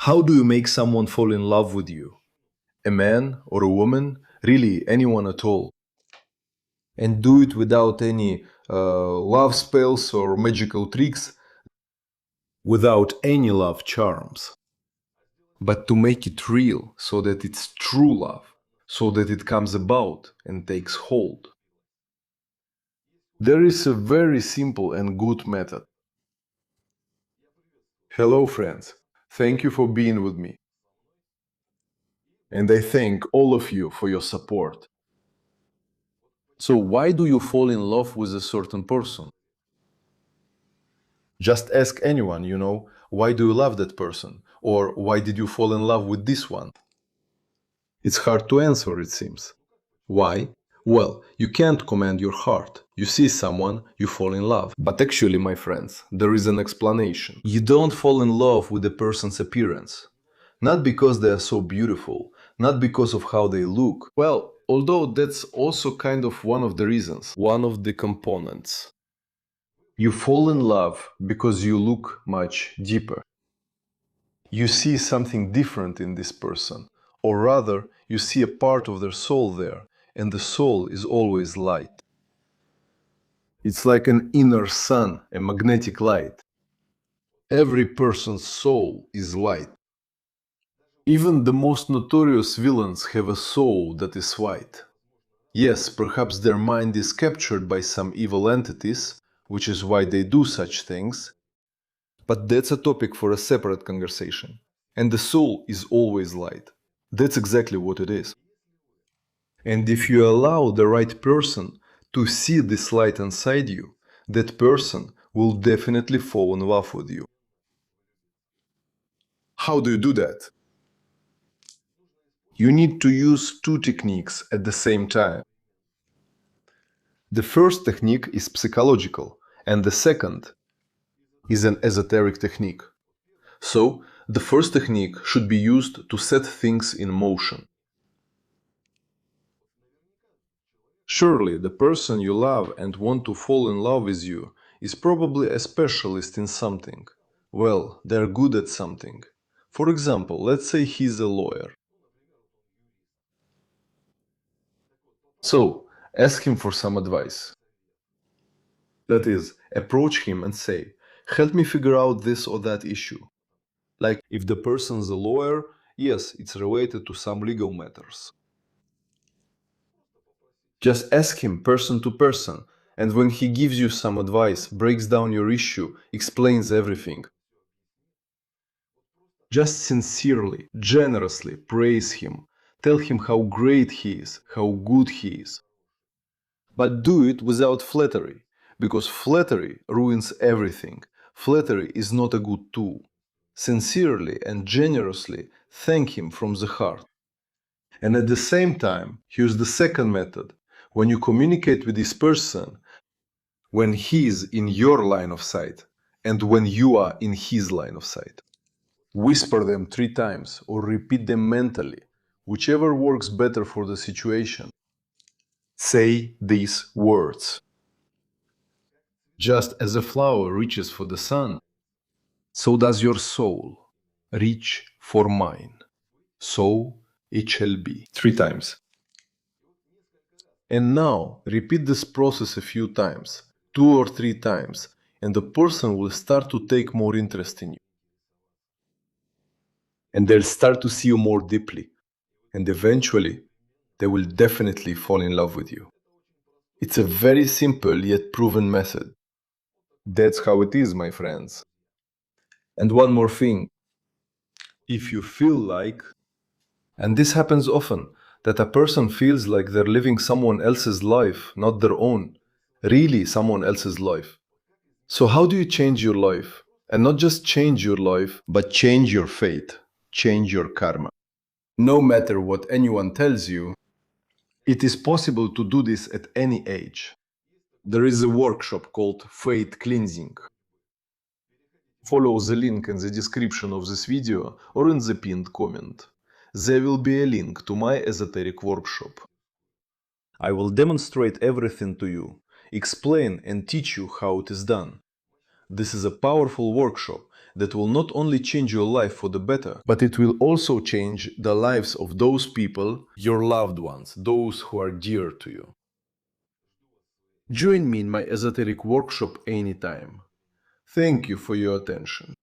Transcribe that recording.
How do you make someone fall in love with you? A man or a woman? Really, anyone at all. And do it without any love spells or magical tricks, without any love charms. But to make it real, so that it's true love, so that it comes about and takes hold. There is a very simple and good method. Hello, friends. Thank you for being with me. And I thank all of you for your support. So, why do you fall in love with a certain person? Just ask anyone, why do you love that person? Or why did you fall in love with this one? It's hard to answer, it seems. Why? Well, you can't command your heart. You see someone, you fall in love. But actually, my friends, there is an explanation. You don't fall in love with a person's appearance. Not because they are so beautiful, not because of how they look. Well, although that's also kind of one of the reasons, one of the components. You fall in love because you look much deeper. You see something different in this person, or rather, you see a part of their soul there, and the soul is always light. It's like an inner sun, a magnetic light. Every person's soul is light. Even the most notorious villains have a soul that is white. Yes, perhaps their mind is captured by some evil entities, which is why they do such things, but that's a topic for a separate conversation. And the soul is always light. That's exactly what it is. And if you allow the right person to see this light inside you, that person will definitely fall in love with you. How do you do that? You need to use two techniques at the same time. The first technique is psychological, and the second is an esoteric technique. So, the first technique should be used to set things in motion. Surely, the person you love and want to fall in love with you is probably a specialist in something. Well, they're good at something. For example, let's say he's a lawyer. So, ask him for some advice. That is, approach him and say, help me figure out this or that issue. Like, if the person's a lawyer, yes, it's related to some legal matters. Just ask him person to person, and when he gives you some advice, breaks down your issue, explains everything, just sincerely, generously praise him. Tell him how great he is, how good he is. But do it without flattery, because flattery ruins everything. Flattery is not a good tool. Sincerely and generously thank him from the heart. And at the same time, use the second method. When you communicate with this person, when he is in your line of sight, and when you are in his line of sight. Whisper them 3 times or repeat them mentally, whichever works better for the situation. Say these words. Just as a flower reaches for the sun, so does your soul reach for mine. So it shall be. 3 times. And now repeat this process a few times, 2 or 3 times, and the person will start to take more interest in you. And they'll start to see you more deeply. And eventually, they will definitely fall in love with you. It's a very simple yet proven method. That's how it is, my friends. And one more thing. If you feel like, and this happens often, that a person feels like they're living someone else's life, not their own, really someone else's life. So how do you change your life? And not just change your life, but change your fate, change your karma. No matter what anyone tells you, it is possible to do this at any age. There is a workshop called Fate Cleansing. Follow the link in the description of this video or in the pinned comment. There will be a link to my esoteric workshop. I will demonstrate everything to you, explain and teach you how it is done. This is a powerful workshop that will not only change your life for the better, but it will also change the lives of those people, your loved ones, those who are dear to you. Join me in my esoteric workshop anytime. Thank you for your attention.